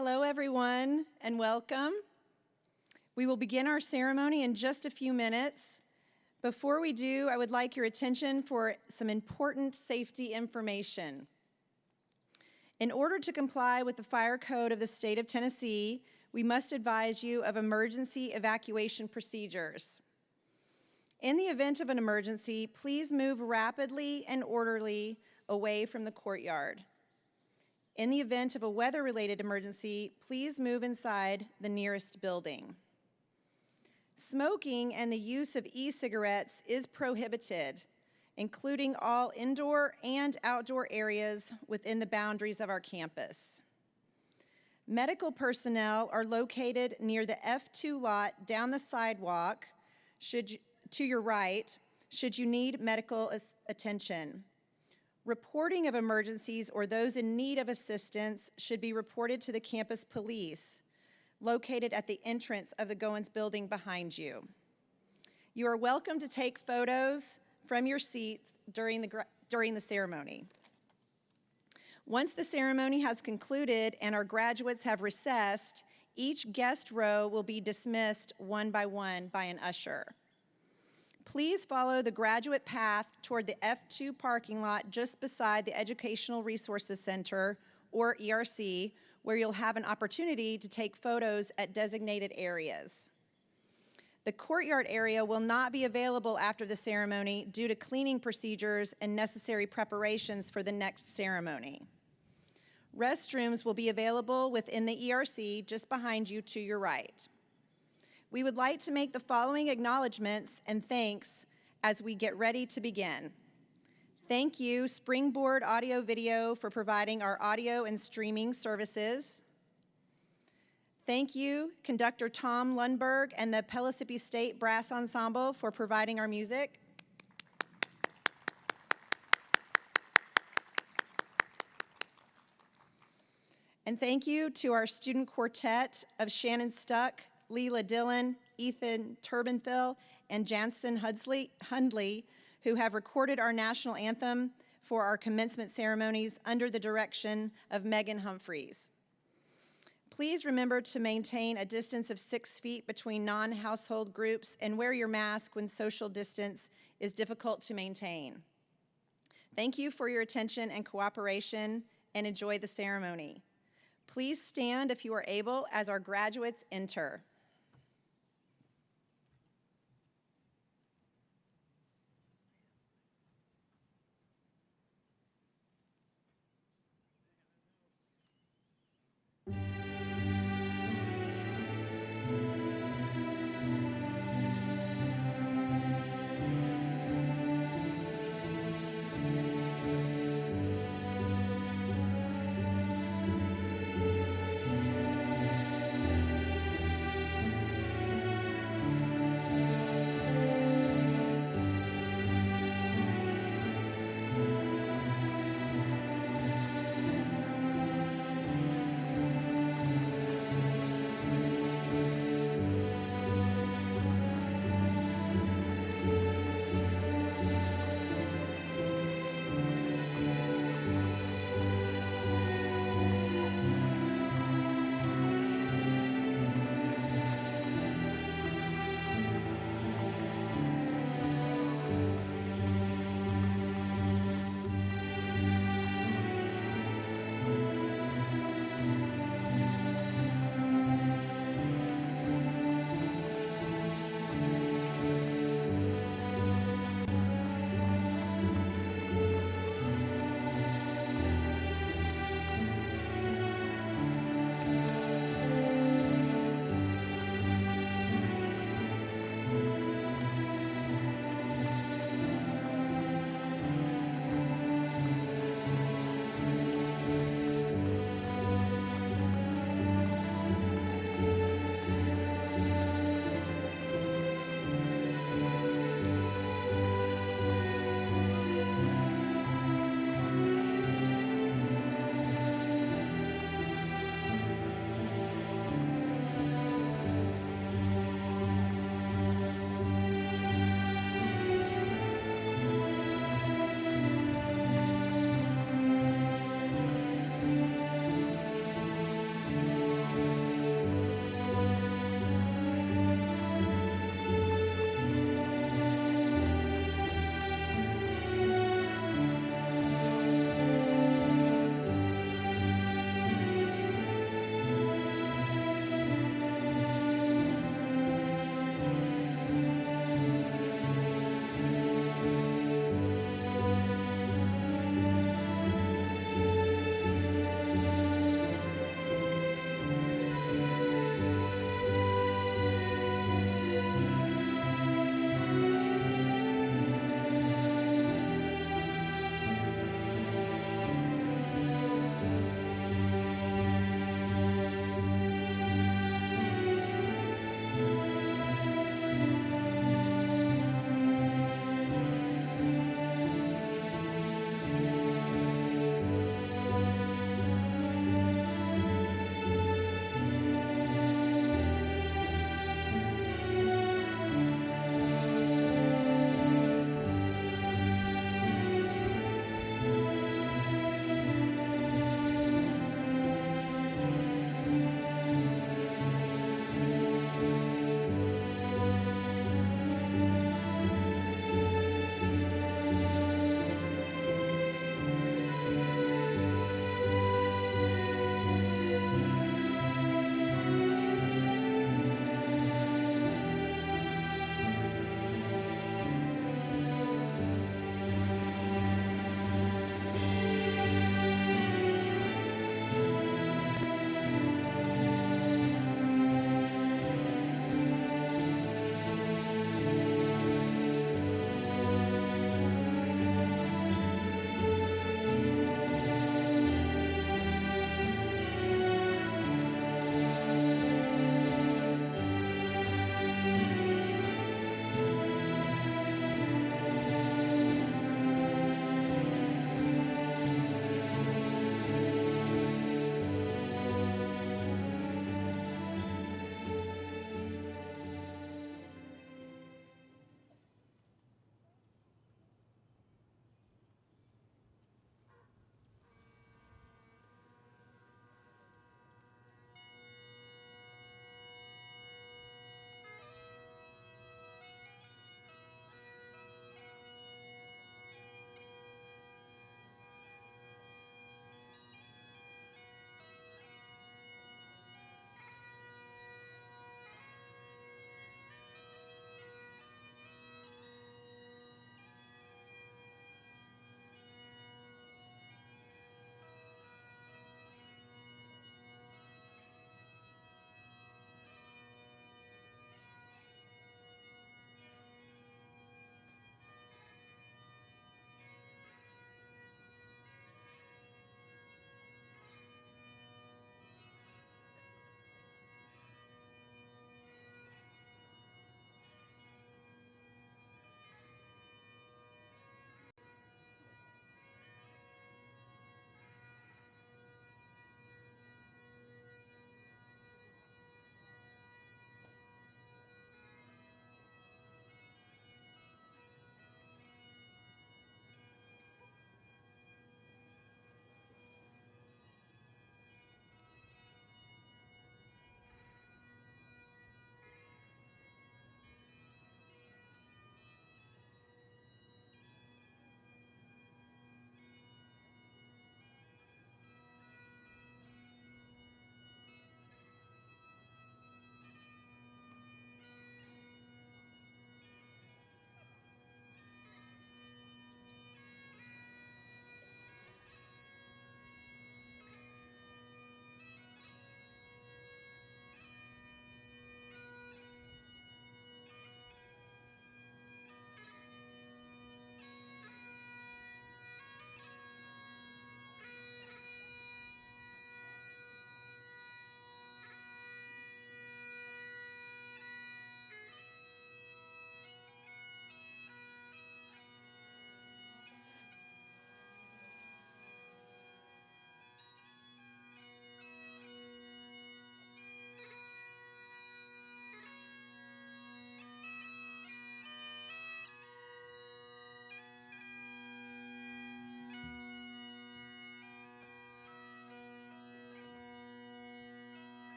Hello, everyone, and welcome. We will begin our ceremony in just a few minutes. Before we do, I would like your attention for some important safety information. In order to comply with the fire code of the state of Tennessee, we must advise you of emergency evacuation procedures. In the event of an emergency, please move rapidly and orderly away from the courtyard. In the event of a weather-related emergency, please move inside the nearest building. Smoking and the use of e-cigarettes is prohibited, including all indoor and outdoor areas within the boundaries of our campus. Medical personnel are located near the F2 lot down the sidewalk to your right, should you need medical attention. Reporting of emergencies or those in need of assistance should be reported to the campus police, located at the entrance of the Goins building behind you. You are welcome to take photos from your seats during the ceremony. Once the ceremony has concluded and our graduates have recessed, each guest row will be dismissed one by an usher. Please follow the graduate path toward the F2 parking lot just beside the Educational Resources Center, or ERC, where you'll have an opportunity to take photos at designated areas. The courtyard area will not be available after the ceremony due to cleaning procedures and necessary preparations for the next ceremony. Restrooms will be available within the ERC just behind you to your right. We would like to make the following acknowledgments and thanks as we get ready to begin. Thank you, Springboard Audio Video, for providing our audio and streaming services. Thank you, Conductor Tom Lundberg and the Pellissippi State Brass Ensemble for providing our music. And thank you to our student quartet of Shannon Stuck, Leela Dillon, Ethan Turbanville, and Jansen Hundley, who have recorded our national anthem for our commencement ceremonies under the direction of Megan Humphreys. Please remember to maintain a distance of 6 feet between non-household groups and wear your mask when social distance is difficult to maintain. Thank you for your attention and cooperation, and enjoy the ceremony. Please stand if you are able as our graduates enter.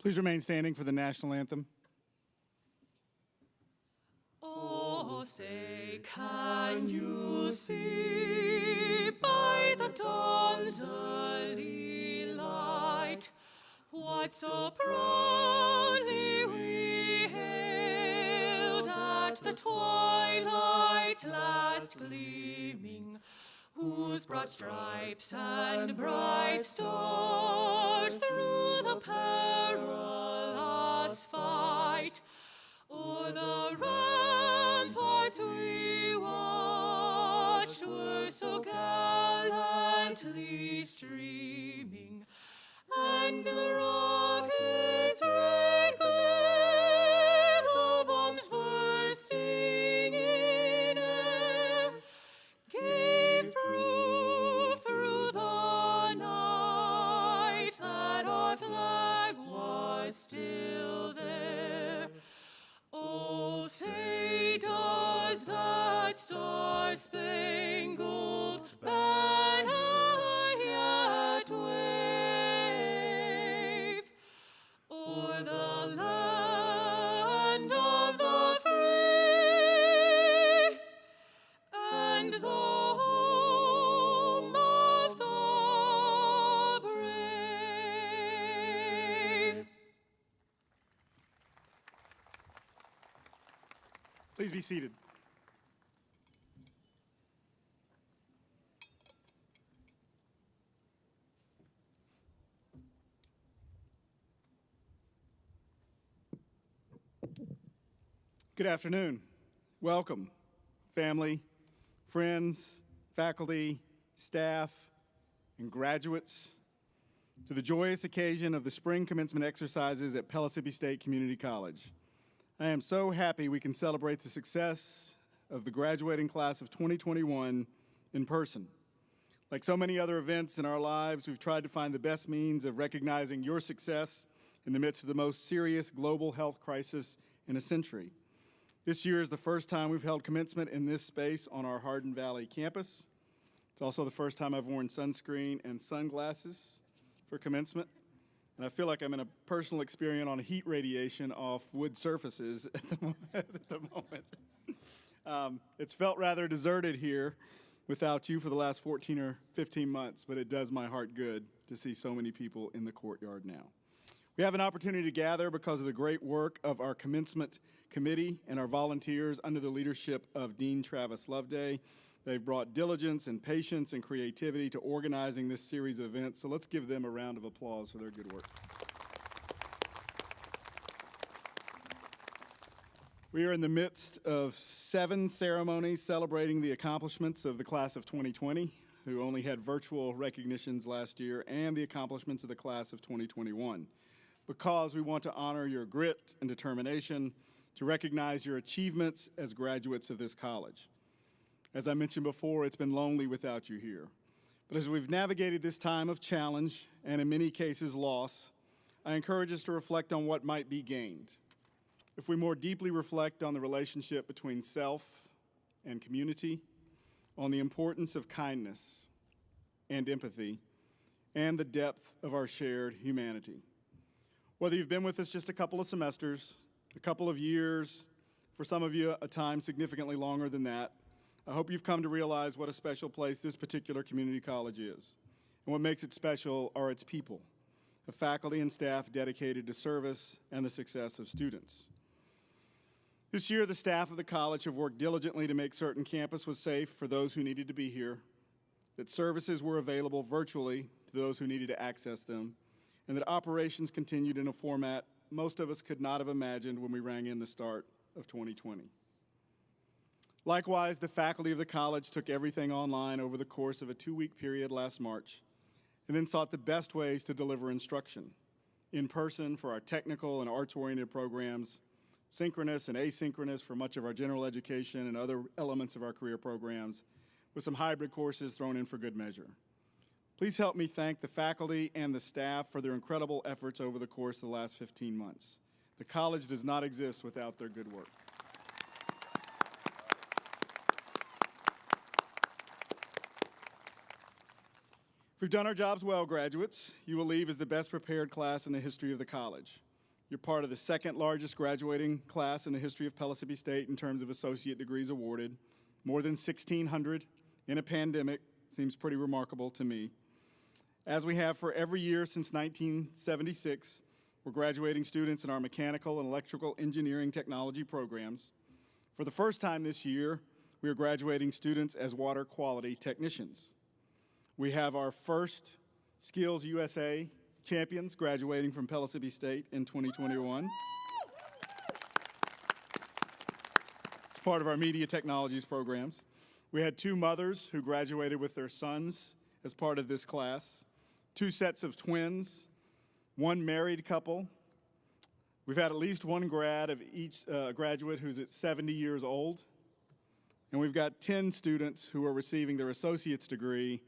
Please remain standing for the national anthem. Oh, say, can you see by the dawn's early light what so proudly we hailed at the twilight's last gleaming, whose broad stripes and bright stars through the perilous fight o'er the ramparts we watched were so gallantly streaming, and the rockets' red glare, the bombs bursting in air, gave proof through the night that our flag was still there. Oh, say, does that star-spangled banner yet wave o'er the land of the free and the home of the brave? Please be seated. Good afternoon. Welcome, family, friends, faculty, staff, and graduates, to the joyous occasion of the spring commencement exercises at Pellissippi State Community College. I am so happy we can celebrate the success of the graduating class of 2021 in person. Like so many other events in our lives, we've tried to find the best means of recognizing your success in the midst of the most serious global health crisis in a century. This year is the first time we've held commencement in this space on our Hardin Valley campus. It's also the first time I've worn sunscreen and sunglasses for commencement. And I feel like I'm in a personal experience on heat radiation off wood surfaces at the moment. It's felt rather deserted here without you for the last 14 or 15 months, but it does my heart good to see so many people in the courtyard now. We have an opportunity to gather because of the great work of our commencement committee and our volunteers under the leadership of Dean Travis Loveday. They've brought diligence and patience and creativity to organizing this series of events, so let's give them a round of applause for their good work. We are in the midst of 7 ceremonies celebrating the accomplishments of the class of 2020, who only had virtual recognitions last year, and the accomplishments of the class of 2021, because we want to honor your grit and determination, to recognize your achievements as graduates of this college. As I mentioned before, it's been lonely without you here. But as we've navigated this time of challenge, and in many cases loss, I encourage us to reflect on what might be gained. If we more deeply reflect on the relationship between self and community, on the importance of kindness and empathy, and the depth of our shared humanity. Whether you've been with us just a couple of semesters, a couple of years, for some of you a time significantly longer than that, I hope you've come to realize what a special place this particular community college is. And what makes it special are its people, a faculty and staff dedicated to service and the success of students. This year, the staff of the college have worked diligently to make certain campus was safe for those who needed to be here, that services were available virtually to those who needed to access them, and that operations continued in a format most of us could not have imagined when we rang in the start of 2020. Likewise, the faculty of the college took everything online over the course of a 2-week period last March, and then sought the best ways to deliver instruction, in person for our technical and arts-oriented programs, synchronous and asynchronous for much of our general education and other elements of our career programs, with some hybrid courses thrown in for good measure. Please help me thank the faculty and the staff for their incredible efforts over the course of the last 15 months. The college does not exist without their good work. If we've done our jobs well, graduates, you will leave as the best prepared class in the history of the college. You're part of the second largest graduating class in the history of Pellissippi State in terms of associate degrees awarded. More than 1,600 in a pandemic seems pretty remarkable to me. As we have for every year since 1976, we're graduating students in our mechanical and electrical engineering technology programs. For the first time this year, we are graduating students as water quality technicians. We have our first Skills USA champions graduating from Pellissippi State in 2021. It's part of our media technologies programs. We had 2 mothers who graduated with their sons as part of this class, 2 sets of twins, 1 married couple. We've had at least 1 graduate who's at 70 years old. And we've got 10 students who are receiving their associate's degree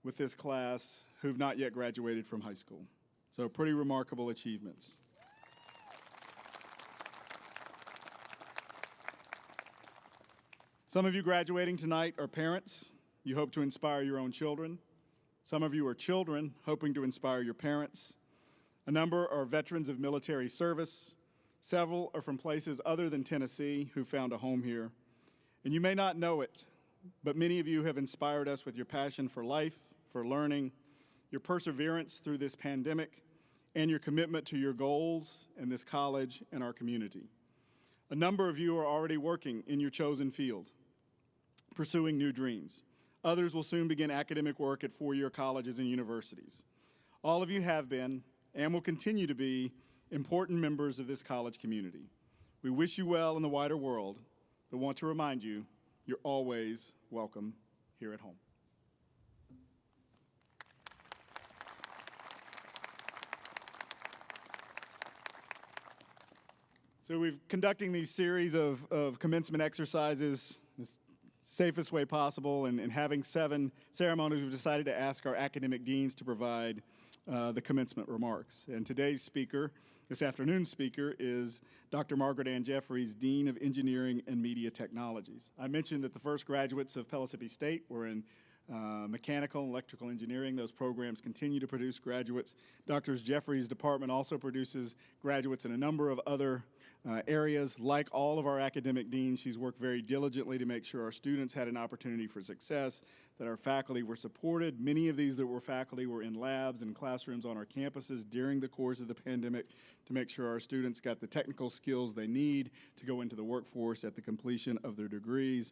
with this class who've not yet graduated from high school. So pretty remarkable achievements. Some of you graduating tonight are parents. You hope to inspire your own children. Some of you are children hoping to inspire your parents. A number are veterans of military service. Several are from places other than Tennessee who found a home here. And you may not know it, but many of you have inspired us with your passion for life, for learning, your perseverance through this pandemic, and your commitment to your goals in this college and our community. A number of you are already working in your chosen field, pursuing new dreams. Others will soon begin academic work at 4-year colleges and universities. All of you have been and will continue to be important members of this college community. We wish you well in the wider world, but want to remind you, you're always welcome here at home. So we're conducting these series of commencement exercises the safest way possible, and having 7 ceremonies, we've decided to ask our academic deans to provide the commencement remarks. And today's speaker, this afternoon's speaker, is Dr. Margaret Ann Jeffries, Dean of Engineering and Media Technologies. I mentioned that the first graduates of Pellissippi State were in mechanical and electrical engineering. Those programs continue to produce graduates. Dr. Jeffries' department also produces graduates in a number of other areas. Like all of our academic deans, she's worked very diligently to make sure our students had an opportunity for success, that our faculty were supported. Many of these that were faculty were in labs and classrooms on our campuses during the course of the pandemic to make sure our students got the technical skills they need to go into the workforce at the completion of their degrees.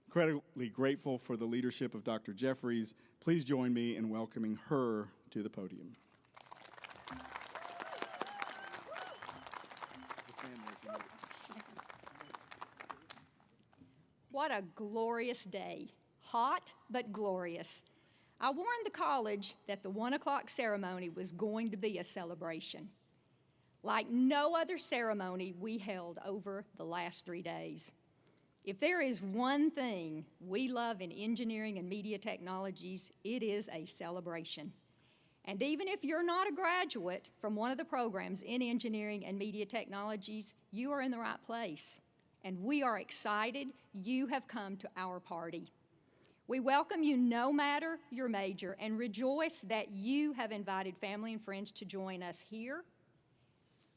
Incredibly grateful for the leadership of Dr. Jeffries. Please join me in welcoming her to the podium. What a glorious day. Hot, but glorious. I warned the college that the 1 o'clock ceremony was going to be a celebration, like no other ceremony we held over the last 3 days. If there is one thing we love in engineering and media technologies, it is a celebration. And even if you're not a graduate from one of the programs in engineering and media technologies, you are in the right place. And we are excited you have come to our party. We welcome you no matter your major and rejoice that you have invited family and friends to join us here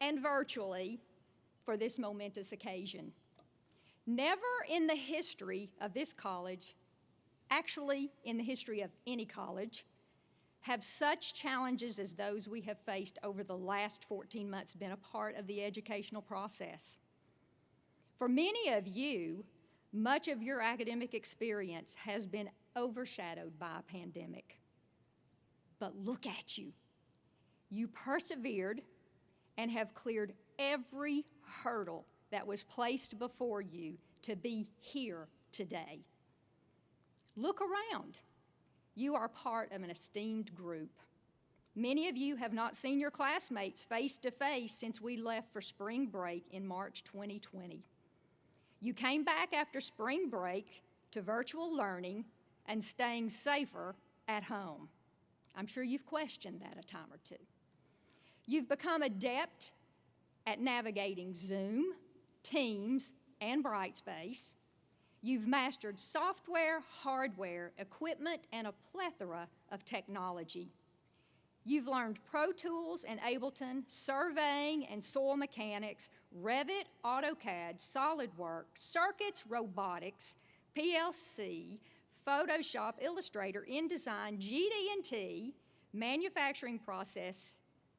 and virtually for this momentous occasion. Never in the history of this college, actually in the history of any college, have such challenges as those we have faced over the last 14 months been a part of the educational process. For many of you, much of your academic experience has been overshadowed by a pandemic. But look at you. You persevered and have cleared every hurdle that was placed before you to be here today. Look around. You are part of an esteemed group. Many of you have not seen your classmates face to face since we left for spring break in March 2020. You came back after spring break to virtual learning and staying safer at home. I'm sure you've questioned that a time or two. You've become adept at navigating Zoom, Teams, and Brightspace. You've mastered software, hardware, equipment, and a plethora of technology. You've learned Pro Tools and Ableton, surveying and soil mechanics, Revit, AutoCAD, SolidWorks, circuits, robotics, PLC, Photoshop, Illustrator, InDesign, GD&T, manufacturing process,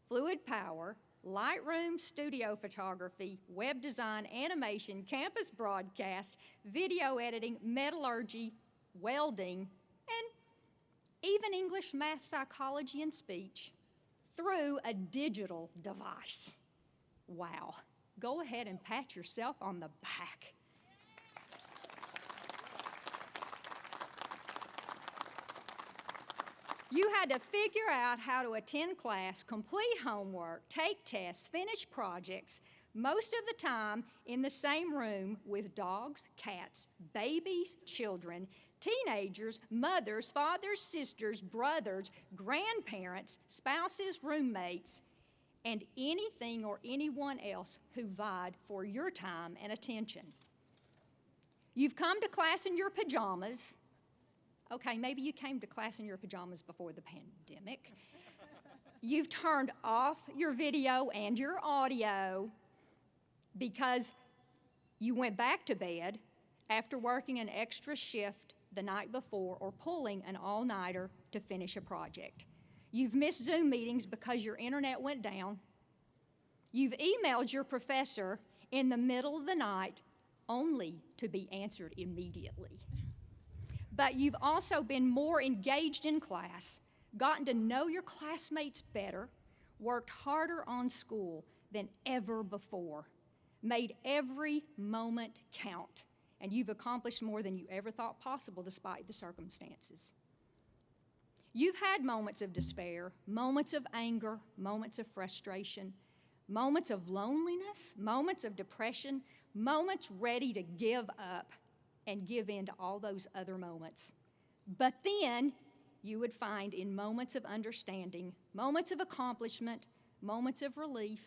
fluid power, Lightroom, studio photography, web design, animation, campus broadcast, video editing, metallurgy, welding, and even English, math, psychology, and speech through a digital device. Wow. Go ahead and pat yourself on the back. You had to figure out how to attend class, complete homework, take tests, finish projects, most of the time in the same room with dogs, cats, babies, children, teenagers, mothers, fathers, sisters, brothers, grandparents, spouses, roommates, and anything or anyone else who vied for your time and attention. You've come to class in your pajamas. Okay, maybe you came to class in your pajamas before the pandemic. You've turned off your video and your audio because you went back to bed after working an extra shift the night before or pulling an all-nighter to finish a project. You've missed Zoom meetings because your internet went down. You've emailed your professor in the middle of the night only to be answered immediately. But you've also been more engaged in class, gotten to know your classmates better, worked harder on school than ever before, made every moment count, and you've accomplished more than you ever thought possible despite the circumstances. You've had moments of despair, moments of anger, moments of frustration, moments of loneliness, moments of depression, moments ready to give up and give in to all those other moments. But then you would find in moments of understanding, moments of accomplishment, moments of relief,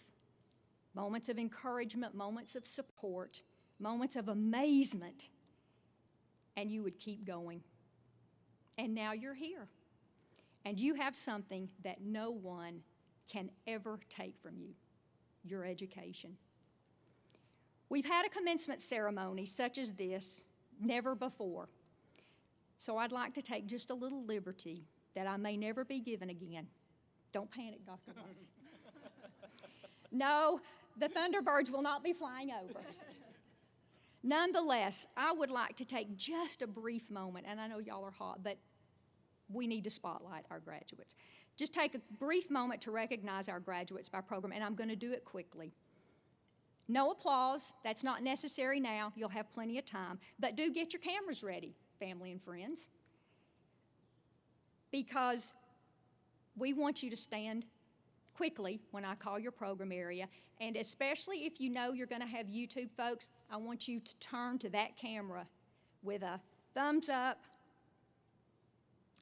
moments of encouragement, moments of support, moments of amazement, and you would keep going. And now you're here, and you have something that no one can ever take from you, your education. We've had a commencement ceremony such as this never before. So I'd like to take just a little liberty that I may never be given again. Don't panic, Dr. Watts. No, the Thunderbirds will not be flying over. Nonetheless, I would like to take just a brief moment, and I know y'all are hot, but we need to spotlight our graduates. Just take a brief moment to recognize our graduates by program, and I'm going to do it quickly. No applause, that's not necessary now, you'll have plenty of time, but do get your cameras ready, family and friends, because we want you to stand quickly when I call your program area, and especially if you know you're going to have YouTube folks, I want you to turn to that camera with a thumbs up,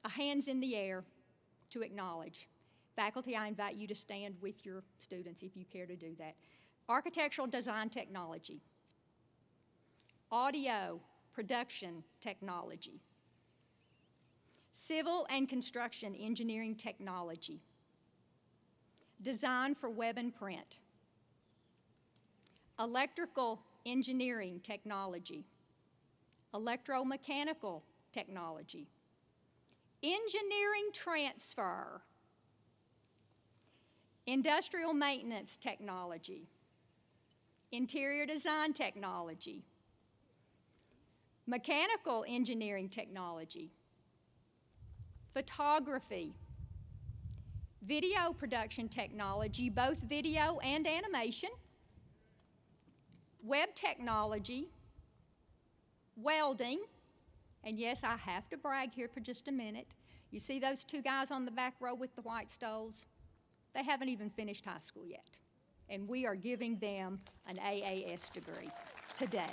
a hands in the air to acknowledge. Faculty, I invite you to stand with your students if you care to do that. Architectural design technology, audio production technology, civil and construction engineering technology, design for web and print, electrical engineering technology, electromechanical technology, engineering transfer, industrial maintenance technology, interior design technology, mechanical engineering technology, photography, video production technology, both video and animation, web technology, welding, and yes, I have to brag here for just a minute. You see those two guys on the back row with the white stoles? They haven't even finished high school yet, and we are giving them an AAS degree today.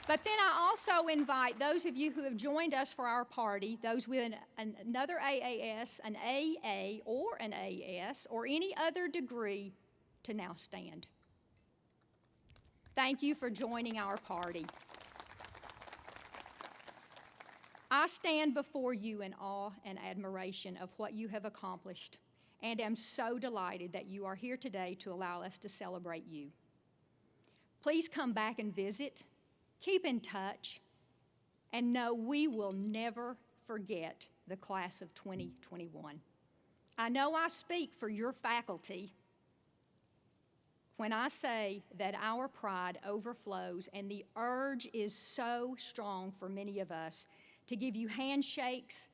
But then I also invite those of you who have joined us for our party, those with another AAS, an AA, or an AS, or any other degree, to now stand. Thank you for joining our party. I stand before you in awe and admiration of what you have accomplished, and am so delighted that you are here today to allow us to celebrate you. Please come back and visit, keep in touch, and know we will never forget the class of 2021. I know I speak for your faculty when I say that our pride overflows and the urge is so strong for many of us to give you handshakes,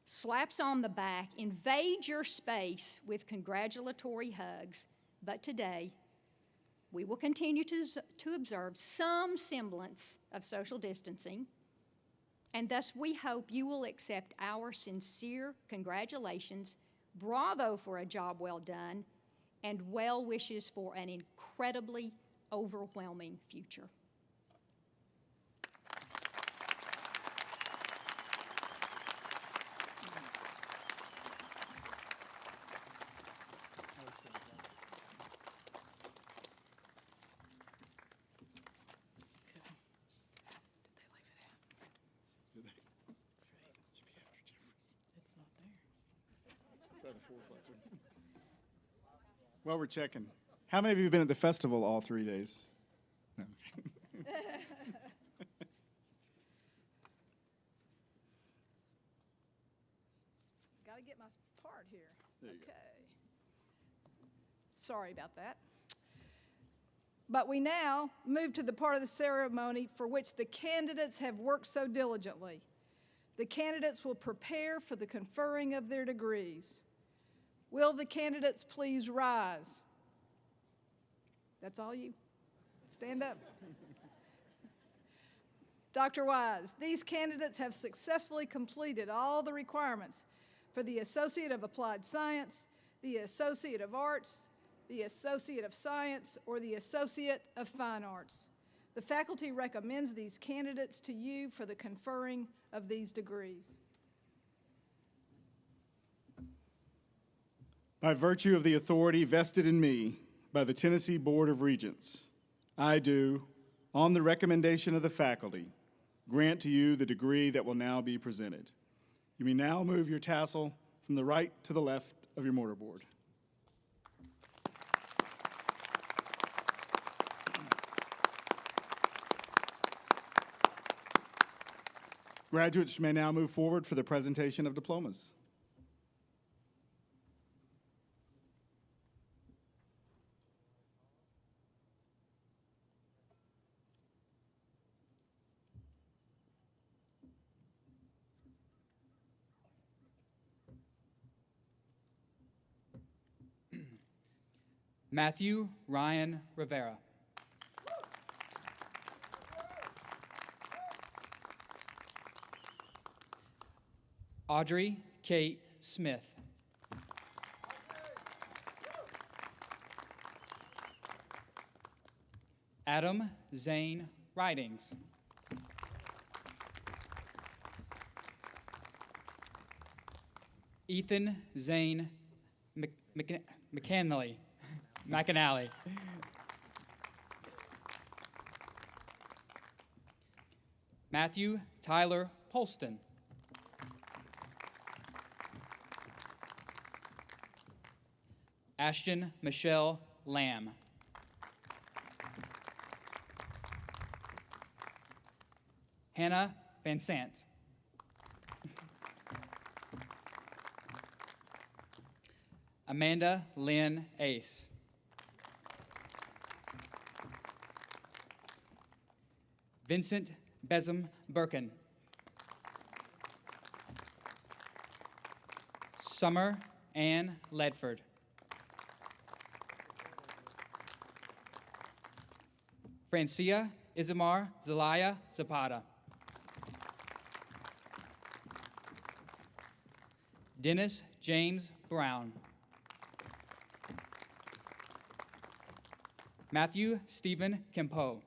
slaps on the back, invade your space with congratulatory hugs. But today, we will continue to observe some semblance of social distancing, and thus we hope you will accept our sincere congratulations, bravo for a job well done, and well wishes for an incredibly overwhelming future. Well, we're checking. How many of you have been at the festival all 3 days? No. Got to get my part here. Okay. Sorry about that. But we now move to the part of the ceremony for which the candidates have worked so diligently. The candidates will prepare for the conferring of their degrees. Will the candidates please rise? That's all you. Stand up. Dr. Wise, these candidates have successfully completed all the requirements for the Associate of Applied Science, the Associate of Arts, the Associate of Science, or the Associate of Fine Arts. The faculty recommends these candidates to you for the conferring of these degrees. By virtue of the authority vested in me by the Tennessee Board of Regents, I do, on the recommendation of the faculty, grant to you the degree that will now be presented. You may now move your tassel from the right to the left of your mortarboard. Graduates may now move forward for the presentation of diplomas. Matthew Ryan Rivera. Audrey Kate Smith. Adam Zane Ridings. Ethan Zane McAnally. Matthew Tyler Polston. Ashton Michelle Lamb. Hannah Van Sant. Amanda Lynn Ace. Vincent Besum Birkin. Summer Ann Ledford. Francia Isamar Zelaya Zapata. Dennis James Brown. Matthew Stephen Kempo.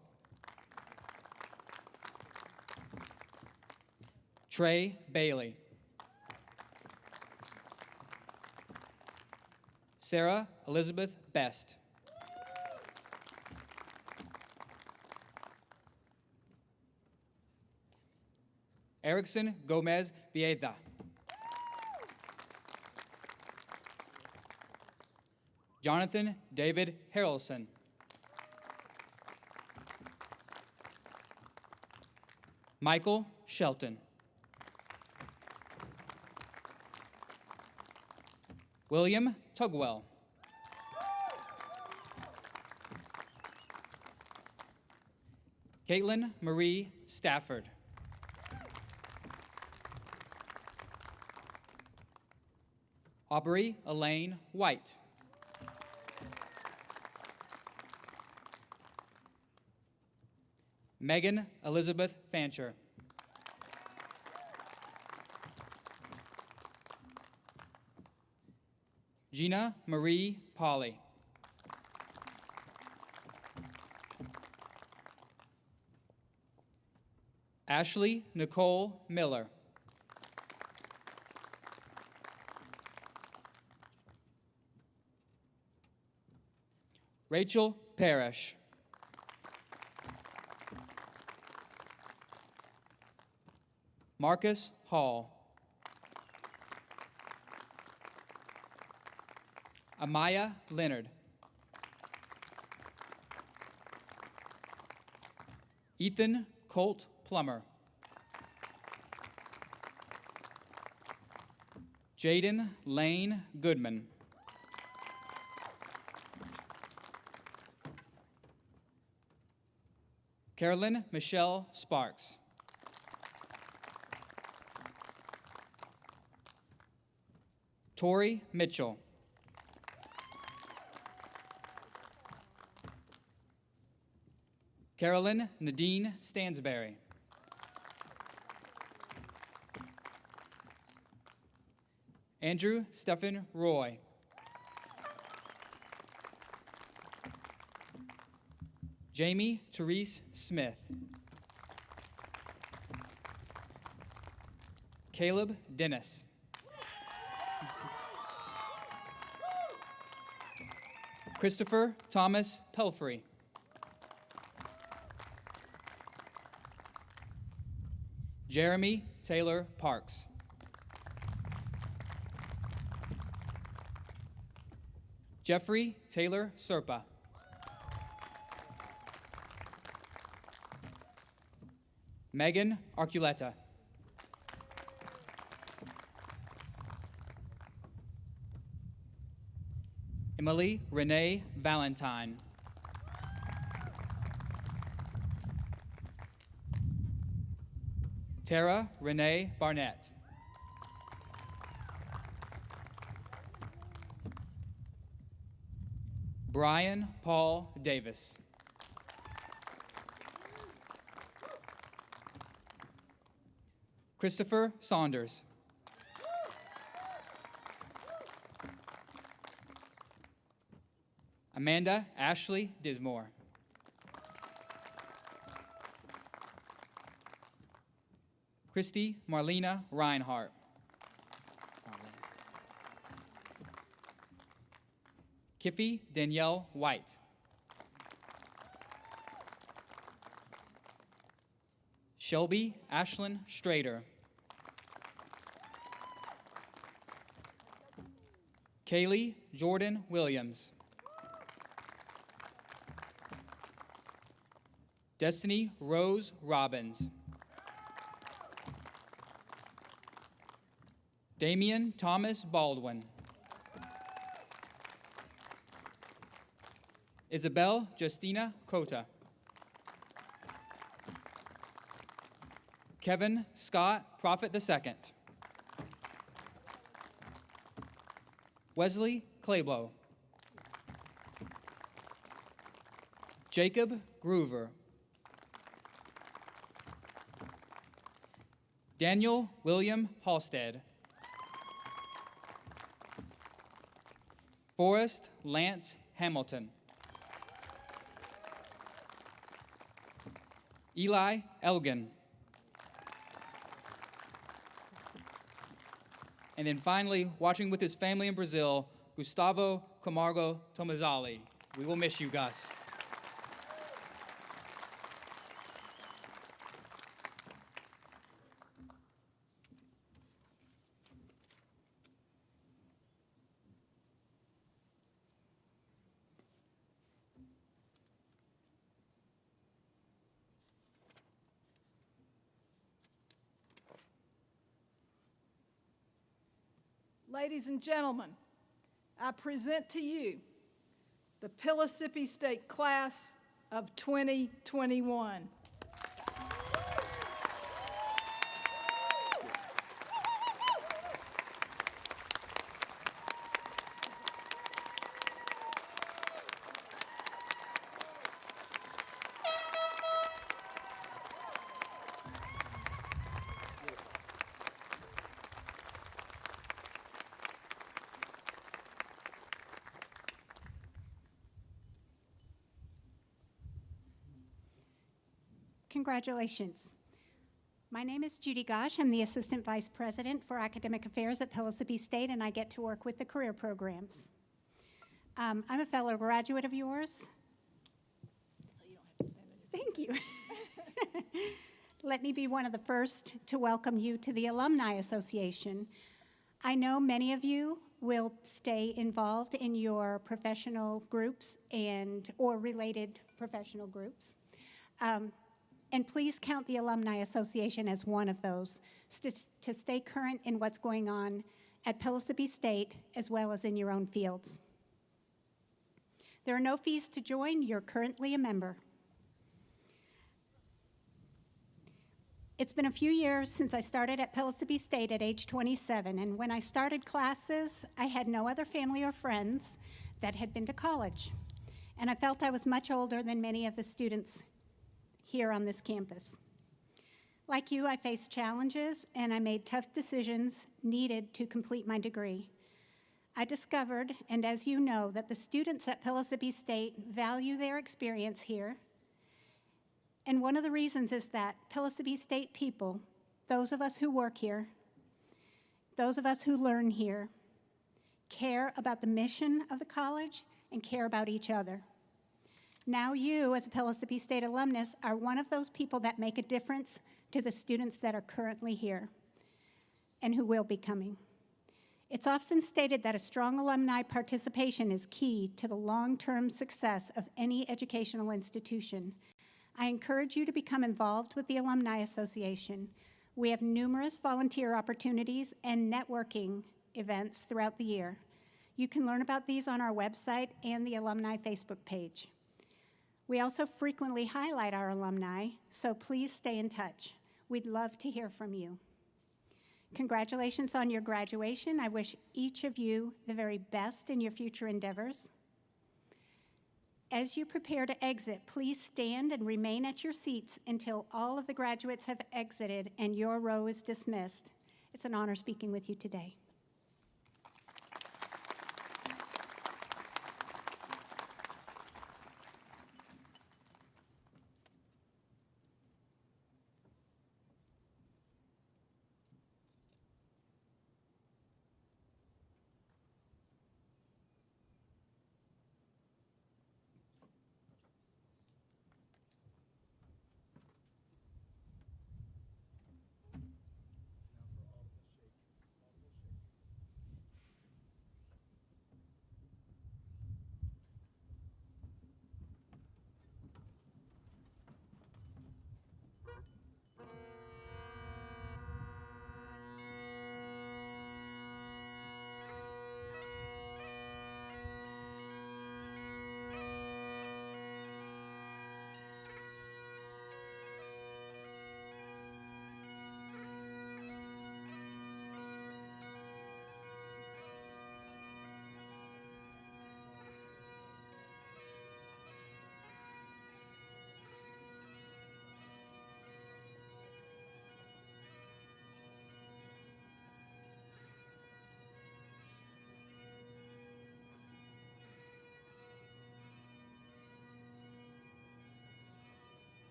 Trey Bailey. Sarah Elizabeth Best. Erickson Gomez Vieda. Jonathan David Harrelson. Michael Shelton. William Tugwell. Caitlin Marie Stafford. Aubrey Elaine White. Megan Elizabeth Fancher. Gina Marie Polly. Ashley Nicole Miller. Rachel Parrish. Marcus Hall. Amaya Leonard. Ethan Colt Plummer. Jaden Lane Goodman. Carolyn Michelle Sparks. Tori Mitchell. Carolyn Nadine Stansberry. Andrew Stephen Roy. Jamie Therese Smith. Caleb Dennis. Christopher Thomas Pelfrey. Jeremy Taylor Parks. Jeffrey Taylor Serpa. Megan Arculeta. Emily Renee Valentine. Tara Renee Barnett. Brian Paul Davis. Christopher Saunders. Amanda Ashley Dismore. Christy Marlena Reinhardt. Kiffy Danielle White. Shelby Ashlyn Strader. Kaylee Jordan Williams. Destiny Rose Robbins. Damian Thomas Baldwin. Isabel Justina Cota. Kevin Scott Prophet II. Wesley Claybo. Jacob Groover. Daniel William Halstead. Forrest Lance Hamilton. Eli Elgin. And then finally, watching with his family in Brazil, Gustavo Camargo Tomazali. We will miss you, Gus. Ladies and gentlemen, I present to you the Pellissippi State Class of 2021. Congratulations. My name is Judy Gosh. I'm the Assistant Vice President for Academic Affairs at Pellissippi State, and I get to work with the career programs. I'm a fellow graduate of yours. Thank you. Let me be one of the first to welcome you to the Alumni Association. I know many of you will stay involved in your professional groups or related professional groups. And please count the Alumni Association as one of those to stay current in what's going on at Pellissippi State as well as in your own fields. There are no fees to join. You're currently a member. It's been a few years since I started at Pellissippi State at age 27, and when I started classes, I had no other family or friends that had been to college, and I felt I was much older than many of the students here on this campus. Like you, I faced challenges and I made tough decisions needed to complete my degree. I discovered, and as you know, that the students at Pellissippi State value their experience here. And one of the reasons is that Pellissippi State people, those of us who work here, those of us who learn here, care about the mission of the college and care about each other. Now you, as a Pellissippi State alumnus, are one of those people that make a difference to the students that are currently here and who will be coming. It's often stated that a strong alumni participation is key to the long-term success of any educational institution. I encourage you to become involved with the Alumni Association. We have numerous volunteer opportunities and networking events throughout the year. You can learn about these on our website and the Alumni Facebook page. We also frequently highlight our alumni, so please stay in touch. We'd love to hear from you. Congratulations on your graduation. I wish each of you the very best in your future endeavors. As you prepare to exit, please stand and remain at your seats until all of the graduates have exited and your row is dismissed. It's an honor speaking with you today.